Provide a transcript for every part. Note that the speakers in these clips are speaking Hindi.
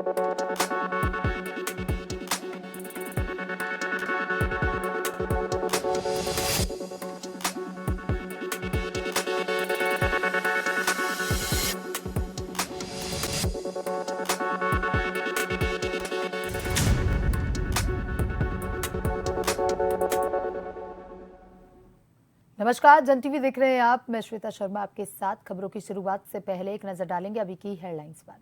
नमस्कार, जन टीवी देख रहे हैं आप। मैं श्वेता शर्मा आपके साथ। खबरों की शुरुआत से पहले एक नजर डालेंगे अभी की हेडलाइंस पर।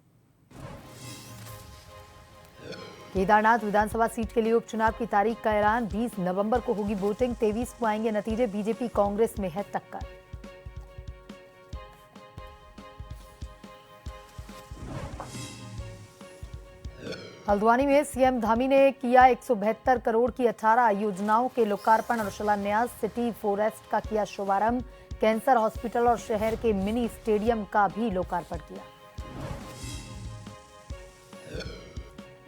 केदारनाथ विधानसभा सीट के लिए उपचुनाव की तारीख का ऐलान। 20 नवंबर को होगी वोटिंग। 23 को आएंगे नतीजे। बीजेपी कांग्रेस में है टक्कर। हल्द्वानी में सीएम धामी ने किया 172 करोड़ की 18 योजनाओं के लोकार्पण और शिलान्यास। सिटी फॉरेस्ट का किया शुभारंभ। कैंसर हॉस्पिटल और शहर के मिनी स्टेडियम का भी लोकार्पण किया।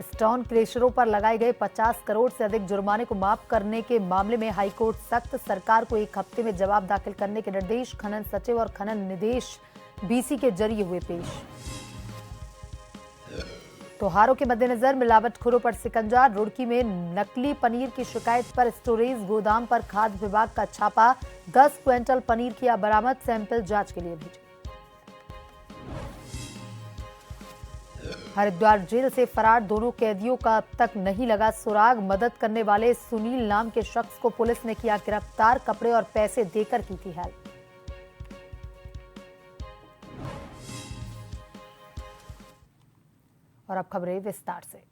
स्टोन क्रेशरों पर लगाए गए 50 करोड़ से अधिक जुर्माने को माफ करने के मामले में हाईकोर्ट सख्त। सरकार को 1 हफ्ते में जवाब दाखिल करने के निर्देश। खनन सचिव और खनन निदेश बीसी के जरिए हुए पेश। त्योहारों के मद्देनजर मिलावटखोरों पर सिकंजा। रुड़की में नकली पनीर की शिकायत पर स्टोरेज गोदाम पर खाद्य विभाग का छापा। 10 क्विंटल पनीर किया बरामद। सैंपल जांच के लिए भेजे। हरिद्वार जेल से फरार दोनों कैदियों का अब तक नहीं लगा सुराग। मदद करने वाले सुनील नाम के शख्स को पुलिस ने किया गिरफ्तार। कपड़े और पैसे देकर की थी हेल्प। और अब खबरें विस्तार से।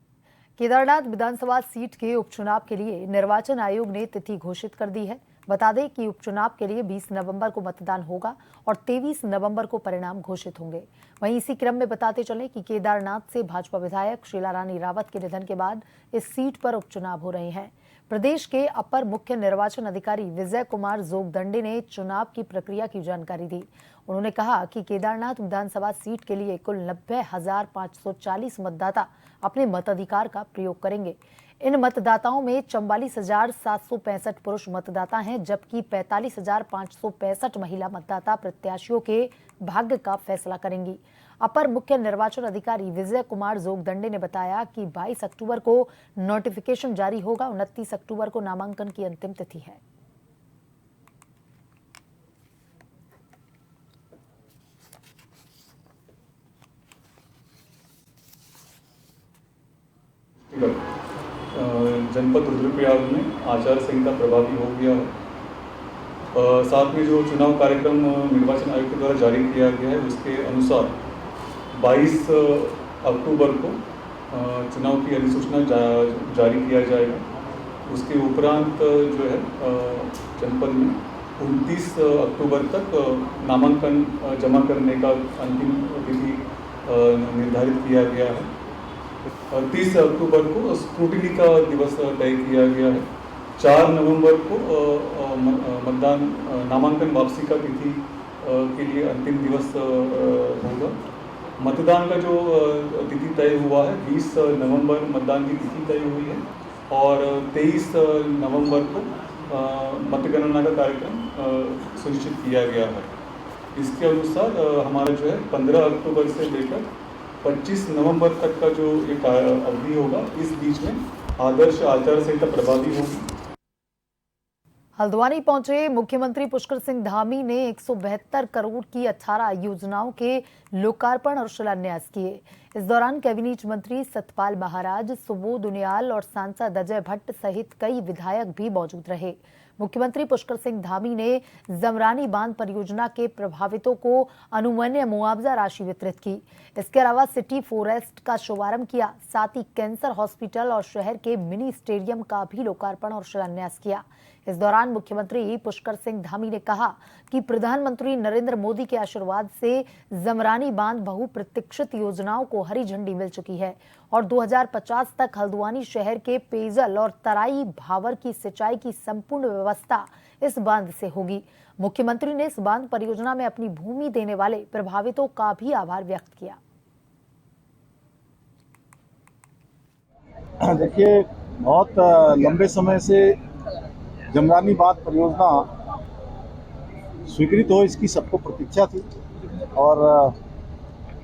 केदारनाथ विधानसभा सीट के उपचुनाव के लिए निर्वाचन आयोग ने तिथि घोषित कर दी है। बता दें कि उपचुनाव के लिए 20 नवंबर को मतदान होगा और 23 नवंबर को परिणाम घोषित होंगे। वहीं इसी क्रम में बताते चले कि केदारनाथ से भाजपा विधायक शीला रानी रावत के निधन के बाद इस सीट पर उपचुनाव हो रहे हैं। प्रदेश के अपर मुख्य निर्वाचन अधिकारी विजय कुमार जोगदंडे ने चुनाव की प्रक्रिया की जानकारी दी। उन्होंने कहा कि केदारनाथ विधानसभा सीट के लिए कुल 90,540 मतदाता अपने मताधिकार का प्रयोग करेंगे। इन मतदाताओं में 44,765 पुरुष मतदाता हैं, जबकि 45,565 महिला मतदाता प्रत्याशियों के भाग्य का फैसला करेंगी। अपर मुख्य निर्वाचन अधिकारी विजय कुमार जोगदंडे ने बताया कि 22 अक्टूबर को नोटिफिकेशन जारी होगा। 29 अक्टूबर को नामांकन की अंतिम तिथि है। जनपद रुद्रप्रयाग में आचार संहिता प्रभावी हो गया है। साथ में जो चुनाव कार्यक्रम निर्वाचन आयोग के द्वारा जारी किया गया है उसके अनुसार 22 अक्टूबर को चुनाव की अधिसूचना जारी किया जाएगा। उसके उपरांत जो है जनपद में 29 अक्टूबर तक नामांकन जमा करने का अंतिम तिथि निर्धारित किया गया है। 30 अक्टूबर को स्क्रूटिनी का दिवस तय किया गया है। 4 नवंबर को मतदान नामांकन वापसी का तिथि के लिए अंतिम दिवस होगा। मतदान का जो तिथि तय हुआ है 20 नवंबर मतदान की तिथि तय हुई है और 23 नवंबर को मतगणना का कार्यक्रम सुनिश्चित किया गया है। इसके अनुसार हमारा जो है 15 अक्टूबर से लेकर 25 नवंबर तक का जो एक अवधि होगा, इस बीच में आदर्श आचार संहिता प्रभावी होगी। हल्द्वानी पहुंचे मुख्यमंत्री पुष्कर सिंह धामी ने 172 करोड़ की 18 योजनाओं के लोकार्पण और शिलान्यास किए। इस दौरान कैबिनेट मंत्री सतपाल महाराज, सुबोध उनियाल और सांसद अजय भट्ट सहित कई विधायक भी मौजूद रहे। मुख्यमंत्री पुष्कर सिंह धामी ने जमरानी बांध परियोजना के प्रभावितों को अनुमन्य मुआवजा राशि वितरित की। इसके अलावा सिटी फॉरेस्ट का शुभारंभ किया। साथ ही कैंसर हॉस्पिटल और शहर के मिनी स्टेडियम का भी लोकार्पण और शिलान्यास किया। इस दौरान मुख्यमंत्री पुष्कर सिंह धामी ने कहा कि प्रधानमंत्री नरेंद्र मोदी के आशीर्वाद से जमरानी बांध बहुप्रतीक्षित योजनाओं को हरी झंडी मिल चुकी है और 2050 तक हल्द्वानी शहर के पेयजल और तराई भावर की सिंचाई की संपूर्ण व्यवस्था इस बांध से होगी। मुख्यमंत्री ने इस बांध परियोजना में अपनी भूमि देने वाले प्रभावितों का भी आभार व्यक्त किया। देखिए, बहुत लंबे समय से जमरानी बांध परियोजना स्वीकृत हो, इसकी सबको प्रतीक्षा थी और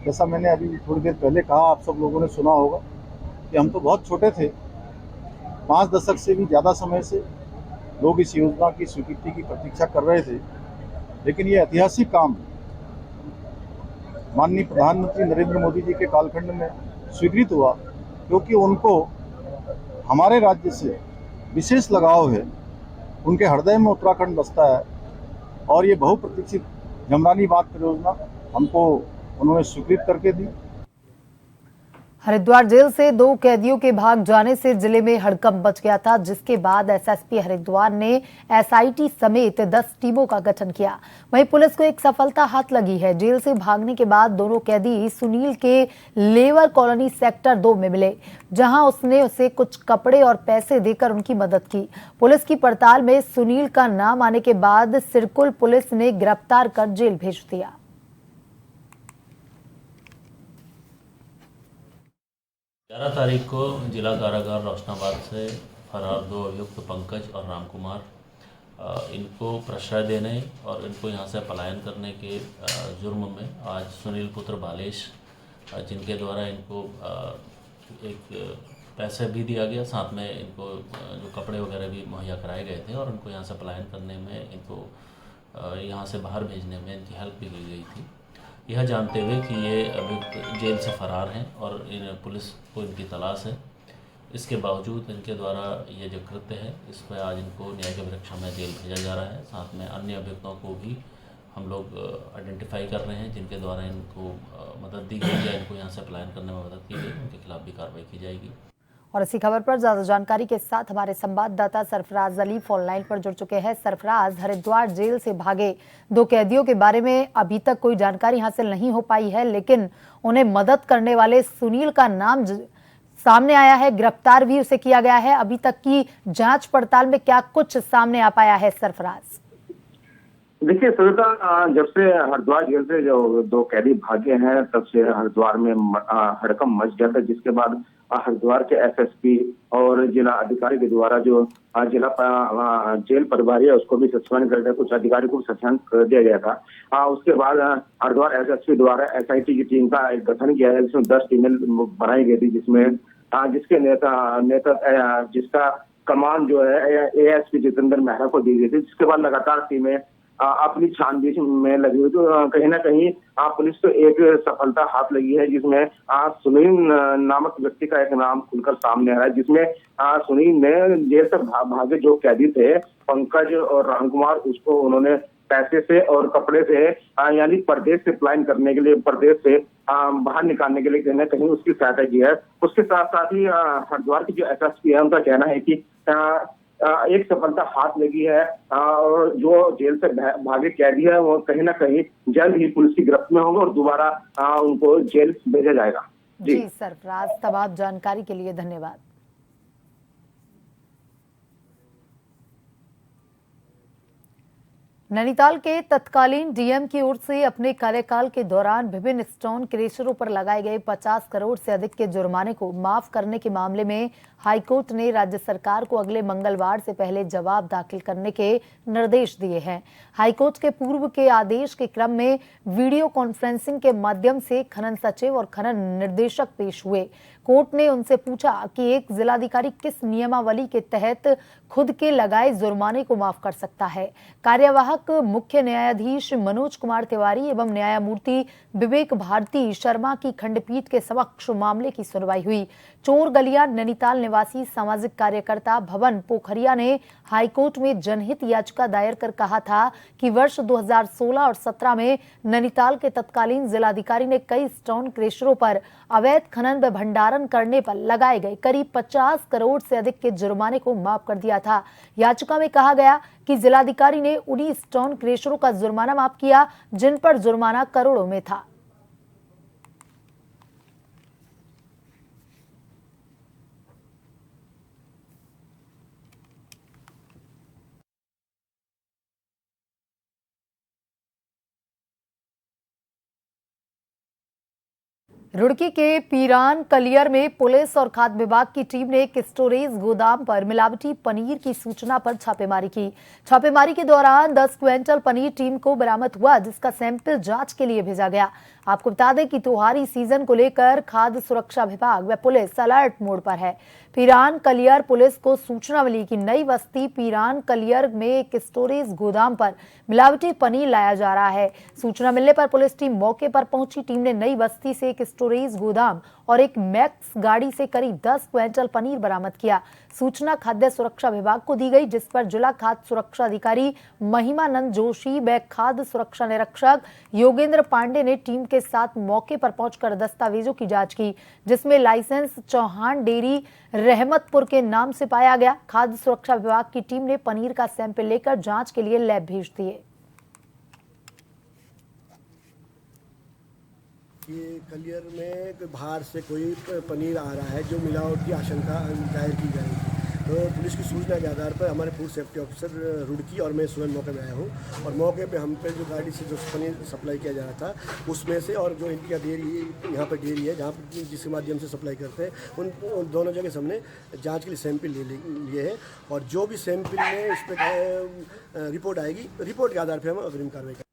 जैसा मैंने अभी थोड़ी देर पहले कहा, आप सब लोगों ने सुना होगा कि हम तो बहुत छोटे थे, 5 दशक से भी ज़्यादा समय से लोग इस योजना की स्वीकृति की प्रतीक्षा कर रहे थे। लेकिन ये ऐतिहासिक काम माननीय प्रधानमंत्री नरेंद्र मोदी जी के कालखंड में स्वीकृत हुआ, क्योंकि उनको हमारे राज्य से विशेष लगाव है। उनके हृदय में उत्तराखंड बसता है और ये बहुप्रतीक्षित जमरानी बांध परियोजना हमको उन्होंने स्वीकृत करके दी। हरिद्वार जेल से 2 कैदियों के भाग जाने से जिले में हड़कंप मच गया था, जिसके बाद एसएसपी हरिद्वार ने एसआईटी समेत 10 टीमों का गठन किया। वहीं पुलिस को एक सफलता हाथ लगी है। जेल से भागने के बाद दोनों कैदी सुनील के लेबर कॉलोनी सेक्टर 2 में मिले, जहां उसने उसे कुछ कपड़े और पैसे देकर उनकी मदद की। पुलिस की पड़ताल में सुनील का नाम आने के बाद सिरकुल पुलिस ने गिरफ्तार कर जेल भेज दिया। 11 तारीख को जिला कारागार रोशनाबाद से फरार 2 अभियुक्त पंकज और रामकुमार इनको प्रश्रय देने और इनको यहां से पलायन करने के जुर्म में आज सुनील पुत्र बालेश, जिनके द्वारा इनको एक पैसे भी दिया गया, साथ में इनको जो कपड़े वगैरह भी मुहैया कराए गए थे और इनको यहां से पलायन करने में, इनको यहां से बाहर भेजने में इनकी हेल्प भी की गई थी। यह जानते हुए कि ये अभियुक्त जेल से फरार हैं और पुलिस को इनकी तलाश है, इसके बावजूद इनके द्वारा ये जो कृत्य है इस पर आज इनको न्यायिक अभिरक्षा में जेल भेजा जा रहा है। साथ में अन्य अभियुक्तों को भी हम लोग आइडेंटिफाई कर रहे हैं, जिनके द्वारा इनको मदद दी गई या इनको यहाँ से पलायन करने में मदद की गई, उनके खिलाफ भी कार्रवाई की जाएगी। और इसी खबर पर ज्यादा जानकारी के साथ हमारे संवाददाता सरफराज अली फोन लाइन पर जुड़ चुके हैं। सरफराज, हरिद्वार जेल से भागे 2 कैदियों के बारे में अभी तक कोई जानकारी हासिल नहीं हो पाई है, लेकिन उन्हें मदद करने वाले सुनील का नाम सामने आया है, गिरफ्तार भी उसे किया गया है। अभी तक की जांच पड़ताल में क्या कुछ सामने आ पाया है सरफराज? देखिए सविता, जब से हरिद्वार जेल से जो 2 कैदी भागे हैं तब से हरिद्वार में हड़कंप मच गया था, जिसके बाद हरिद्वार के एसएसपी और जिला अधिकारी के द्वारा जो जिला जेल प्रभारी है उसको भी सस्पेंड कर दिया, कुछ अधिकारी को सस्पेंड कर दिया गया था। उसके बाद हरिद्वार एसएसपी द्वारा एसआईटी की टीम का एक गठन किया है, जिसमें 10 टीमें बनाई गई थी, जिसके नेता जिसका कमान जो है एएसपी जितेंद्र मेहरा को दी गई थी। जिसके बाद लगातार टीमें अपनी छानबीन में लगी हुई, तो कहीं ना कहीं पुलिस को एक सफलता हाथ लगी है, जिसमें सुनील नामक व्यक्ति का एक नाम खुलकर सामने आ रहा है, जिसमें सुनील ने जेल से भागे जो कैदी थे पंकज और रामकुमार, उसको उन्होंने पैसे से और कपड़े से यानी प्रदेश से पलायन करने के लिए, प्रदेश से बाहर निकालने के लिए कहीं ना कहीं उसकी सहायता की है। उसके साथ साथ ही हरिद्वार की जो एसएसपी है उनका कहना है कि एक सफलता हाथ लगी है और जो जेल से भागे कैदी है वो कहीं ना कहीं जल्द ही पुलिस की गिरफ्त में होंगे और दोबारा उनको जेल भेजा जाएगा। जी सरफराज, तमाम जानकारी के लिए धन्यवाद। नैनीताल के तत्कालीन डीएम की ओर से अपने कार्यकाल के दौरान विभिन्न स्टोन क्रेशरों पर लगाए गए 50 करोड़ से अधिक के जुर्माने को माफ करने के मामले में हाईकोर्ट ने राज्य सरकार को अगले मंगलवार से पहले जवाब दाखिल करने के निर्देश दिए हैं। हाईकोर्ट के पूर्व के आदेश के क्रम में वीडियो कॉन्फ्रेंसिंग के माध्यम से खनन सचिव और खनन निर्देशक पेश हुए। कोर्ट ने उनसे पूछा कि एक जिलाधिकारी किस नियमावली के तहत खुद के लगाए जुर्माने को माफ कर सकता है। कार्यवाहक मुख्य न्यायाधीश मनोज कुमार तिवारी एवं न्यायमूर्ति विवेक भारती शर्मा की खंडपीठ के समक्ष मामले की सुनवाई हुई। चोर गलिया नैनीताल निवासी सामाजिक कार्यकर्ता भवन पोखरिया ने हाईकोर्ट में जनहित याचिका दायर कर कहा था कि वर्ष 2016 और 17 में नैनीताल के तत्कालीन जिलाधिकारी ने कई स्टोन क्रेशरों पर अवैध खनन व भंडारण करने पर लगाए गए करीब 50 करोड़ से अधिक के जुर्माने को माफ कर दिया था। याचिका में कहा गया कि जिलाधिकारी ने उन्हीं स्टोन क्रेशरों का जुर्माना माफ किया जिन पर जुर्माना करोड़ों में था। रुड़की के पीरान कलियर में पुलिस और खाद्य विभाग की टीम ने एक स्टोरेज गोदाम पर मिलावटी पनीर की सूचना पर छापेमारी की। छापेमारी के दौरान 10 क्विंटल पनीर टीम को बरामद हुआ, जिसका सैंपल जांच के लिए भेजा गया। आपको बता दें कि त्योहारी सीजन को लेकर खाद्य सुरक्षा विभाग व पुलिस अलर्ट मोड पर है। पीरान कलियर पुलिस को सूचना मिली कि नई बस्ती पीरान कलियर में एक स्टोरेज गोदाम पर मिलावटी पनीर लाया जा रहा है। सूचना मिलने पर पुलिस टीम मौके पर पहुंची। टीम ने नई बस्ती से एक स्टोरेज गोदाम और एक मैक्स गाड़ी से करीब 10 क्विंटल पनीर बरामद किया। सूचना खाद्य सुरक्षा विभाग को दी गई, जिस पर जिला खाद्य सुरक्षा अधिकारी महिमानंद जोशी व खाद्य सुरक्षा निरीक्षक योगेंद्र पांडे ने टीम के साथ मौके पर पहुंचकर दस्तावेजों की जांच की, जिसमें लाइसेंस चौहान डेयरी रहमतपुर के नाम से पाया गया। खाद्य सुरक्षा विभाग की टीम ने पनीर का सैंपल लेकर जांच के लिए लैब भेज दिए। ये कलियर में बाहर से कोई पनीर आ रहा है जो मिलावट की आशंका जाहिर की जाएगी, तो पुलिस की सूचना के आधार पर हमारे फूड सेफ्टी ऑफिसर रुड़की और मैं स्वयं मौके पर आया हूँ और मौके पे हम पे जो गाड़ी से जो पनीर सप्लाई किया जा रहा था उसमें से, और जो इनकी डेयरी यहाँ पर डेयरी है जहाँ पर जिसके माध्यम से सप्लाई करते हैं, उन दोनों जगह से हमने जाँच के लिए सैंपल लिए हैं और जो भी सैंपल में इस पर रिपोर्ट आएगी, रिपोर्ट के आधार पर हम अग्रिम कार्रवाई करेंगे।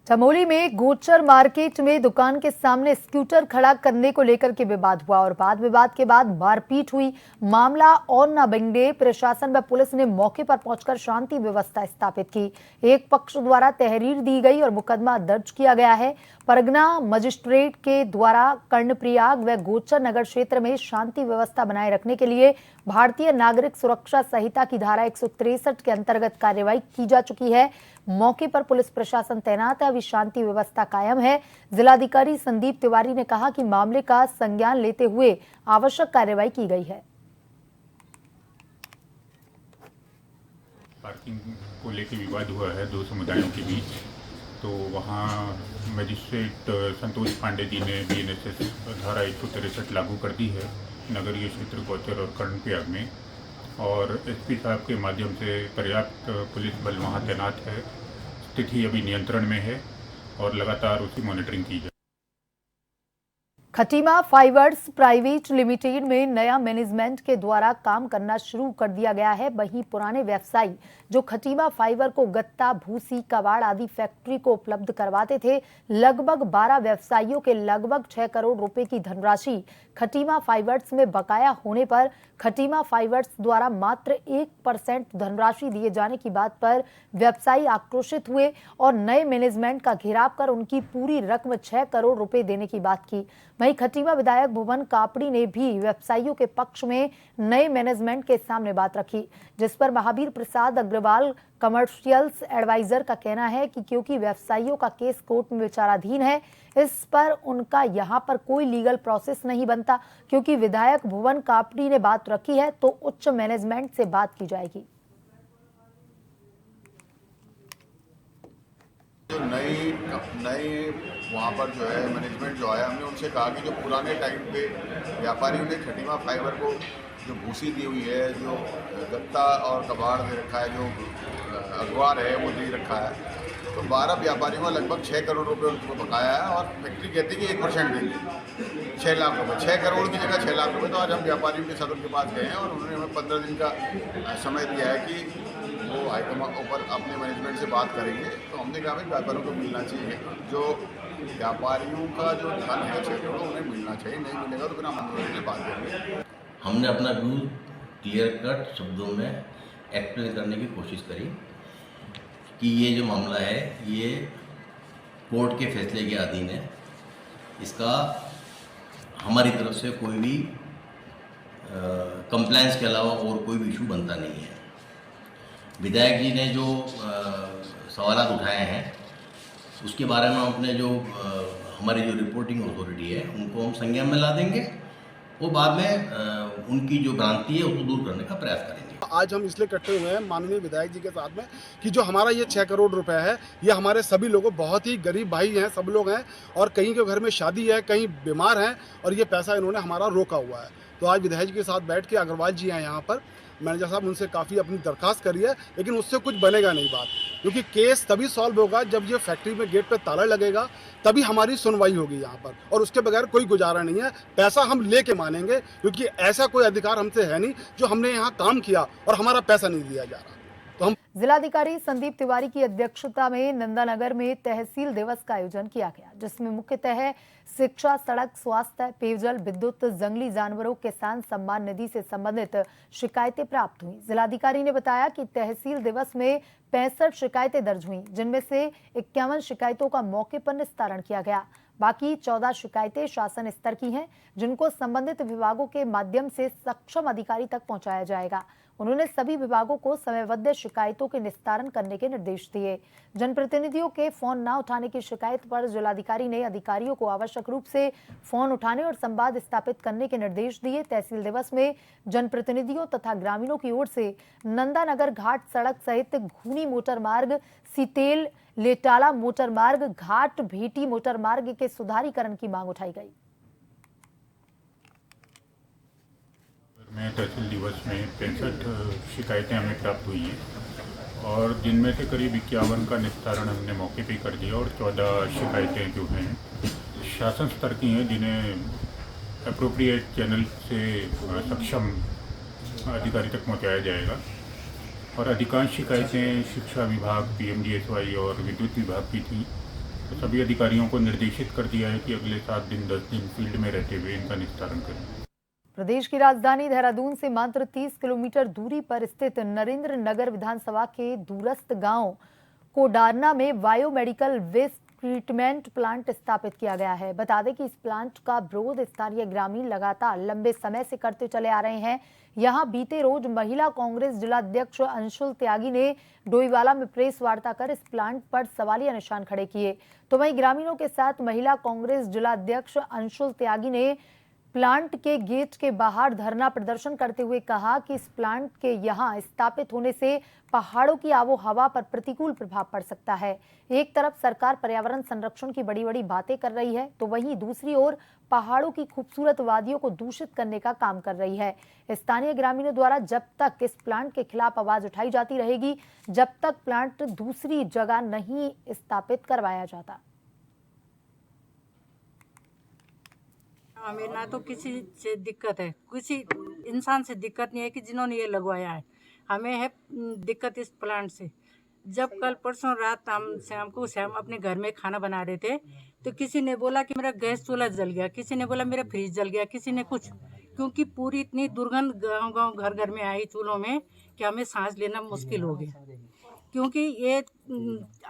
चमोली में गोचर मार्केट में दुकान के सामने स्कूटर खड़ा करने को लेकर के विवाद हुआ और विवाद के बाद मारपीट हुई। मामला और न बिगड़े, प्रशासन व पुलिस ने मौके पर पहुंचकर शांति व्यवस्था स्थापित की। एक पक्ष द्वारा तहरीर दी गई और मुकदमा दर्ज किया गया है। परगना मजिस्ट्रेट के द्वारा कर्णप्रयाग व गोचर नगर क्षेत्र में शांति व्यवस्था बनाए रखने के लिए भारतीय नागरिक सुरक्षा संहिता की धारा 163 के अंतर्गत कार्रवाई की जा चुकी है। मौके पर पुलिस प्रशासन तैनात है, अभी शांति व्यवस्था कायम है। जिलाधिकारी संदीप तिवारी ने कहा कि मामले का संज्ञान लेते हुए आवश्यक कार्रवाई की गई है। पार्किंग को लेकर विवाद हुआ है दो समुदायों के बीच, तो वहाँ मजिस्ट्रेट संतोष पांडे जी ने BNSS धारा 163 लागू कर दी है नगरीय क्षेत्र गोचर और कर्णप्रयाग में, और SP साहब के माध्यम से पर्याप्त पुलिस बल वहाँ तैनात है। स्थिति अभी नियंत्रण में है और लगातार उसकी मॉनिटरिंग की जाए। खटीमा फाइबर्स प्राइवेट लिमिटेड में नया मैनेजमेंट के द्वारा काम करना शुरू कर दिया गया है। वहीं पुराने व्यवसायी जो खटीमा फाइबर को गत्ता, भूसी, कबाड़ आदि फैक्ट्री को उपलब्ध करवाते थे, लगभग 12 व्यवसायियों के लगभग 6 करोड़ रुपए की धनराशि खटीमा फाइबर्स में बकाया होने पर खटीमा फाइबर्स द्वारा मात्र 1% धनराशि दिए जाने की बात पर व्यवसायी आक्रोशित हुए और नए मैनेजमेंट का घेराव कर उनकी पूरी रकम 6 करोड़ रुपए देने की बात की। वहीं खटीमा विधायक भुवन कापड़ी ने भी व्यवसायियों के पक्ष में नए मैनेजमेंट के सामने बात रखी, जिस पर महावीर प्रसाद अग्रवाल कमर्शियल्स एडवाइजर का कहना है कि क्योंकि व्यवसायियों का केस कोर्ट में विचाराधीन है, इस पर उनका यहां पर कोई लीगल प्रोसेस नहीं बनता। क्योंकि विधायक भुवन कापड़ी ने बात रखी है तो उच्च मैनेजमेंट से बात की जाएगी। जो नई वहाँ पर जो है मैनेजमेंट जो आया, हमने उनसे कहा कि जो पुराने टाइम पे व्यापारियों ने खटीमा फाइबर को जो भूसी दी हुई है, जो गत्ता और कबाड़ दे रखा है, जो अखबार है वो दे रखा है, तो 12 व्यापारियों का लगभग 6 करोड़ रुपए उनको बकाया है और फैक्ट्री कहती है कि 1% देंगे 6 लाख रुपए। 6 करोड़ की जगह 6 लाख रुपए। तो आज हम व्यापारियों के साथ उनके पास गए हैं और उन्होंने हमें 15 दिन का समय दिया है कि वो हाईकमान ऊपर अपने मैनेजमेंट से बात करेंगे। तो हमने कहा भाई व्यापारियों को मिलना चाहिए, जो व्यापारियों का जो धन है 6 करोड़ उन्हें मिलना चाहिए, नहीं मिलेगा तो फिर हम आंदोलन से बात करेंगे। हमने अपना व्यू क्लियर कट शब्दों में एक्सप्लेन करने की कोशिश करी कि ये जो मामला है ये कोर्ट के फैसले के अधीन है, इसका हमारी तरफ से कोई भी कंप्लायंस के अलावा और कोई भी इशू बनता नहीं है। विधायक जी ने जो सवाल उठाए हैं उसके बारे में अपने जो हमारी जो रिपोर्टिंग अथॉरिटी है उनको हम संज्ञान में ला देंगे, वो बाद में उनकी जो भ्रांति है उसको दूर करने का प्रयास करेंगे। आज हम इसलिए इकट्ठे हुए हैं माननीय विधायक जी के साथ में कि जो हमारा ये 6 करोड़ रुपए है, ये हमारे सभी लोगों, बहुत ही गरीब भाई हैं, सब लोग हैं और कहीं के घर में शादी है, कहीं बीमार हैं और ये पैसा इन्होंने हमारा रोका हुआ है। तो आज विधायक जी के साथ बैठ के अग्रवाल जी हैं यहाँ पर, मैनेजर साहब उनसे काफ़ी अपनी दरख्वास्त करी है, लेकिन उससे कुछ बनेगा नहीं बात, क्योंकि केस तभी सॉल्व होगा जब ये फैक्ट्री में गेट पे ताला लगेगा, तभी हमारी सुनवाई होगी यहाँ पर, और उसके बगैर कोई गुजारा नहीं है। पैसा हम लेके मानेंगे, क्योंकि ऐसा कोई अधिकार हमसे है नहीं जो हमने यहाँ काम किया और हमारा पैसा नहीं दिया जा रहा। तो हम जिलाधिकारी संदीप तिवारी की अध्यक्षता में नंदानगर में तहसील दिवस का आयोजन किया गया, जिसमें मुख्यतः शिक्षा, सड़क, स्वास्थ्य, पेयजल, विद्युत, जंगली जानवरों, किसान सम्मान निधि से संबंधित शिकायतें प्राप्त हुई। जिलाधिकारी ने बताया कि तहसील दिवस में 65 शिकायतें दर्ज हुई, जिनमें से 51 शिकायतों का मौके पर निस्तारण किया गया। बाकी 14 शिकायतें शासन स्तर की हैं, जिनको संबंधित विभागों के माध्यम से सक्षम अधिकारी तक पहुंचाया जाएगा। उन्होंने सभी विभागों को समयबद्ध शिकायतों के निस्तारण करने के निर्देश दिए। जनप्रतिनिधियों के फोन न उठाने की शिकायत पर जिलाधिकारी ने अधिकारियों को आवश्यक रूप से फोन उठाने और संवाद स्थापित करने के निर्देश दिए। तहसील दिवस में जनप्रतिनिधियों तथा ग्रामीणों की ओर से नंदानगर घाट सड़क सहित घूनी मोटर मार्ग, सीतेल लेटाला मोटर मार्ग, घाट भेटी मोटर मार्ग के सुधारीकरण की मांग उठाई गई। में तहसील दिवस में 65 शिकायतें हमें प्राप्त हुई हैं और जिनमें से करीब 51 का निस्तारण हमने मौके पे कर दिया और 14 शिकायतें जो हैं शासन स्तर की हैं, जिन्हें अप्रोप्रिएट चैनल से सक्षम अधिकारी तक पहुंचाया जाएगा। और अधिकांश शिकायतें शिक्षा विभाग, PMGSY और विद्युत विभाग की थी। तो सभी अधिकारियों को निर्देशित कर दिया है कि अगले 7 दिन 10 दिन फील्ड में रहते हुए इनका निस्तारण करें। प्रदेश की राजधानी देहरादून से मात्र 30 किलोमीटर दूरी पर स्थित नरेंद्र नगर विधानसभा के दूरस्थ गांव कोडारना में बायोमेडिकल वेस्ट ट्रीटमेंट प्लांट स्थापित किया गया है। बता दें कि इस प्लांट का विरोध स्थानीय ग्रामीण लगातार लंबे समय से करते चले आ रहे हैं। यहां बीते रोज महिला कांग्रेस जिलाध्यक्ष अंशुल त्यागी ने डोईवाला में प्रेस वार्ता कर इस प्लांट पर सवालिया निशान खड़े किए। तो वहीं ग्रामीणों के साथ महिला कांग्रेस जिलाध्यक्ष अंशुल त्यागी ने प्लांट के गेट के बाहर धरना प्रदर्शन करते हुए कहा कि इस प्लांट के यहां स्थापित होने से पहाड़ों की आबो हवा पर प्रतिकूल प्रभाव पड़ सकता है। एक तरफ सरकार पर्यावरण संरक्षण की बड़ी बड़ी बातें कर रही है, तो वहीं दूसरी ओर पहाड़ों की खूबसूरत वादियों को दूषित करने का काम कर रही है। स्थानीय ग्रामीणों द्वारा जब तक इस प्लांट के खिलाफ आवाज उठाई जाती रहेगी, जब तक प्लांट दूसरी जगह नहीं स्थापित करवाया जाता। हमें ना तो किसी से दिक्कत है, किसी इंसान से दिक्कत नहीं है कि जिन्होंने ये लगवाया है। हमें है दिक्कत इस प्लांट से। जब कल परसों रात हम शाम अपने घर में खाना बना रहे थे, तो किसी ने बोला कि मेरा गैस चूल्हा जल गया, किसी ने बोला मेरा फ्रिज जल गया, किसी ने कुछ, क्योंकि पूरी इतनी दुर्गंध गांव-गांव घर-घर में आई चूल्हों में कि हमें सांस लेना मुश्किल हो गया। क्योंकि ये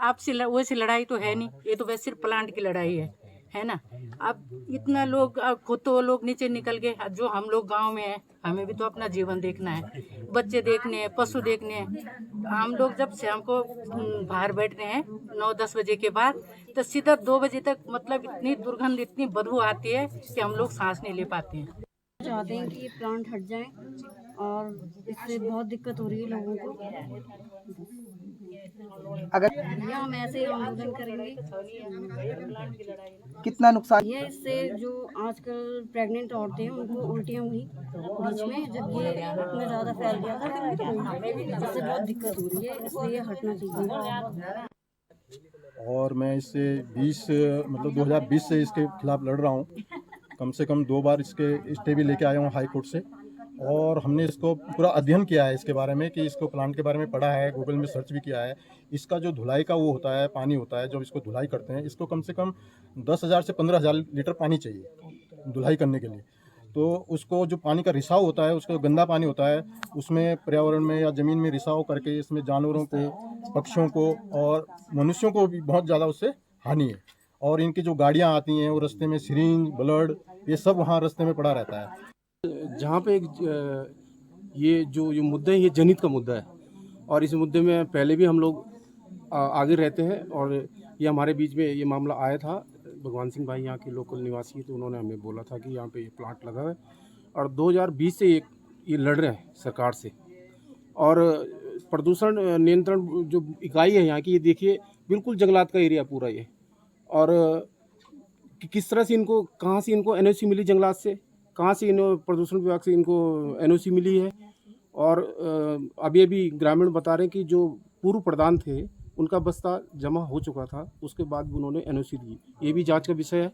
आपसी वैसी लड़ाई तो है नहीं, ये तो वैसे सिर्फ प्लांट की लड़ाई है ना। अब इतना लोग खुद तो लोग नीचे निकल गए, जो हम लोग गांव में हैं, हमें भी तो अपना जीवन देखना है, बच्चे देखने हैं, पशु देखने हैं। हम लोग जब शाम को बाहर बैठ रहे हैं 9-10 बजे के बाद, तो सीधा 2 बजे तक मतलब इतनी दुर्गंध, इतनी बदबू आती है कि हम लोग सांस नहीं ले पाते हैं। चाहते हैं कि ये प्लांट हट जाए और इससे बहुत दिक्कत हो रही है लोगों को। अगर हम ऐसे आंदोलन करेंगे। कितना नुकसान ये इससे जो आजकल प्रेग्नेंट औरतें हैं उनको उल्टियाँ हुई बीच में, जब ये इतना ज़्यादा फैल गया था तो इससे बहुत दिक्कत हो रही है, इसलिए हटना चाहिए। और मैं इससे 2020 से इसके खिलाफ लड़ रहा हूँ। कम से कम 2 बार इसके स्टे भी लेके आया हूँ हाई कोर्ट से, और हमने इसको पूरा अध्ययन किया है इसके बारे में, कि इसको प्लांट के बारे में पढ़ा है, गूगल में सर्च भी किया है। इसका जो धुलाई का वो होता है, पानी होता है, जब इसको धुलाई करते हैं, इसको कम से कम 10,000 से 15,000 लीटर पानी चाहिए धुलाई करने के लिए। तो उसको जो पानी का रिसाव होता है, उसका गंदा पानी होता है, उसमें पर्यावरण में या ज़मीन में रिसाव करके इसमें जानवरों को, पक्षियों को और मनुष्यों को भी बहुत ज़्यादा उससे हानि है। और इनकी जो गाड़ियाँ आती हैं वो रास्ते में सिरिंज, ब्लड, ये सब वहाँ रास्ते में पड़ा रहता है। जहाँ पे ये जो मुद्दा है, ये जनहित का मुद्दा है, और इस मुद्दे में पहले भी हम लोग आगे रहते हैं, और ये हमारे बीच में ये मामला आया था। भगवान सिंह भाई यहाँ के लोकल निवासी, तो उन्होंने हमें बोला था कि यहाँ पे ये प्लांट लगा है, और 2020 से ये लड़ रहे हैं सरकार से। और प्रदूषण नियंत्रण जो इकाई है यहाँ की, ये देखिए बिल्कुल जंगलात का एरिया पूरा ये, और किस तरह से इनको, कहाँ से इनको NOC मिली जंगलात से, कहाँ से प्रदूषण विभाग से इनको NOC मिली है, और अभी अभी ग्रामीण बता रहे हैं कि जो पूर्व प्रधान थे उनका बस्ता जमा हो चुका था, उसके बाद उन्होंने एनओसी दी। ये भी जांच का विषय है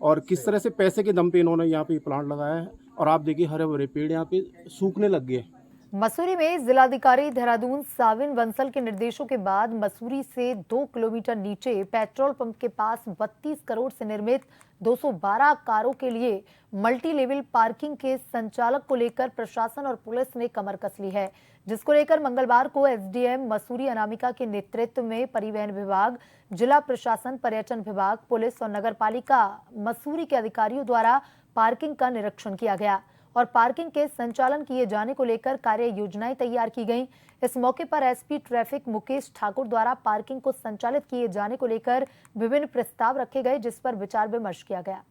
और किस तरह से पैसे के दम पे इन्होंने यहाँ पे प्लांट लगाया है। और आप देखिए हरे भरे पेड़ यहाँ पे सूखने लग गए। मसूरी में जिलाधिकारी देहरादून साविन बंसल के निर्देशों के बाद मसूरी से 2 किलोमीटर नीचे पेट्रोल पंप के पास 32 करोड़ से निर्मित 212 कारों के लिए मल्टी लेवल पार्किंग के संचालक को लेकर प्रशासन और पुलिस ने कमर कस ली है, जिसको लेकर मंगलवार को एसडीएम मसूरी अनामिका के नेतृत्व में परिवहन विभाग, जिला प्रशासन, पर्यटन विभाग, पुलिस और नगरपालिका मसूरी के अधिकारियों द्वारा पार्किंग का निरीक्षण किया गया और पार्किंग के संचालन किए जाने को लेकर कार्य योजनाएं तैयार की गईं। इस मौके पर एसपी ट्रैफिक मुकेश ठाकुर द्वारा पार्किंग को संचालित किए जाने को लेकर विभिन्न प्रस्ताव रखे गए, जिस पर विचार विमर्श किया गया।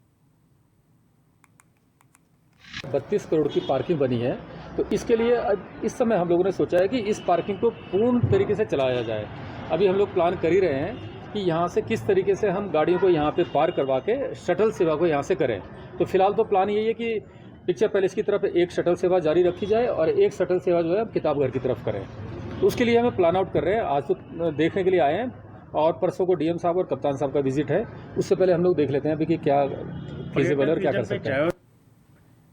32 करोड़ की पार्किंग बनी है, तो इसके लिए इस समय हम लोगों ने सोचा है कि इस पार्किंग को पूर्ण तरीके से चलाया जाए। अभी हम लोग प्लान कर ही रहे हैं कि यहाँ से किस तरीके से हम गाड़ियों को यहाँ पे पार्क करवा के शटल सेवा को यहाँ से करें। तो फिलहाल तो प्लान यही है कि पिक्चर पैलेस की तरफ एक शटल सेवा जारी रखी जाए और एक शटल सेवा जो है हम किताबघर की तरफ करें। तो उसके लिए हमें प्लान आउट कर रहे हैं। आज तो देखने के लिए आए हैं और परसों को डीएम साहब और कप्तान साहब का विजिट है। उससे पहले हम लोग देख लेते हैं अभी कि क्या फीजिबल है और क्या कर सकते हैं।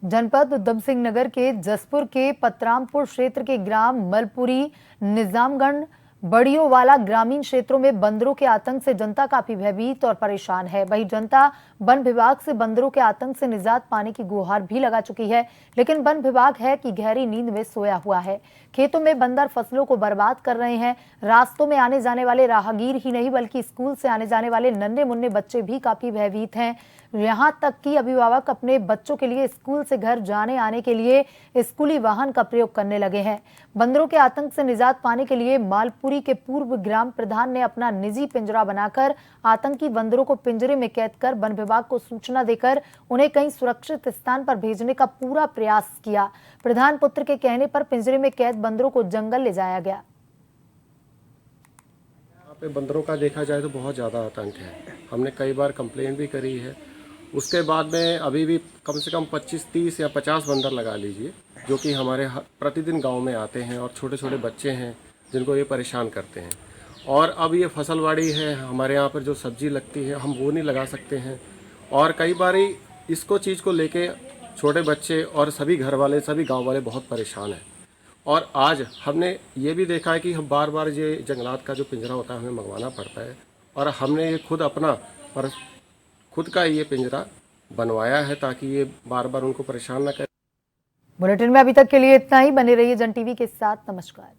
जनपद उधम सिंह नगर के जसपुर के पतरामपुर क्षेत्र के ग्राम मलपुरी, निजामगढ़, बड़ियोवाला ग्रामीण क्षेत्रों में बंदरों के आतंक से जनता काफी भयभीत और परेशान है। वहीं जनता वन विभाग से बंदरों के आतंक से निजात पाने की गुहार भी लगा चुकी है, लेकिन वन विभाग है कि गहरी नींद में सोया हुआ है। खेतों में बंदर फसलों को बर्बाद कर रहे हैं। रास्तों में आने जाने वाले राहगीर ही नहीं बल्कि स्कूल से आने जाने वाले नन्हे मुन्ने बच्चे भी काफी भयभीत हैं। यहाँ तक कि अभिभावक अपने बच्चों के लिए स्कूल से घर जाने आने के लिए स्कूली वाहन का प्रयोग करने लगे हैं। बंदरों के आतंक से निजात पाने के लिए मालपुरी के पूर्व ग्राम प्रधान ने अपना निजी पिंजरा बनाकर आतंकी बंदरों को पिंजरे में कैद कर वन विभाग को सूचना देकर उन्हें कहीं सुरक्षित स्थान पर भेजने का पूरा प्रयास किया। प्रधान पुत्र के कहने पर पिंजरे में कैद बंदरों को जंगल ले जाया गया। यहाँ पे बंदरों का देखा जाए तो बहुत ज़्यादा आतंक है। हमने कई बार कंप्लेन भी करी है। उसके बाद में अभी भी कम से कम 25, 30 या 50 बंदर लगा लीजिए जो कि हमारे प्रतिदिन गांव में आते हैं और छोटे छोटे बच्चे हैं जिनको ये परेशान करते हैं। और अब ये फसलवाड़ी है, हमारे यहाँ पर जो सब्जी लगती है हम वो नहीं लगा सकते हैं। और कई बार इसको चीज़ को लेके छोटे बच्चे और सभी घर वाले, सभी गांव वाले बहुत परेशान हैं। और आज हमने ये भी देखा है कि हम बार बार ये जंगलात का जो पिंजरा होता है हमें मंगवाना पड़ता है और हमने ये खुद का ये पिंजरा बनवाया है ताकि ये बार बार उनको परेशान ना करे। बुलेटिन में अभी तक के लिए इतना ही। बने रहिए जन टीवी के साथ। नमस्कार।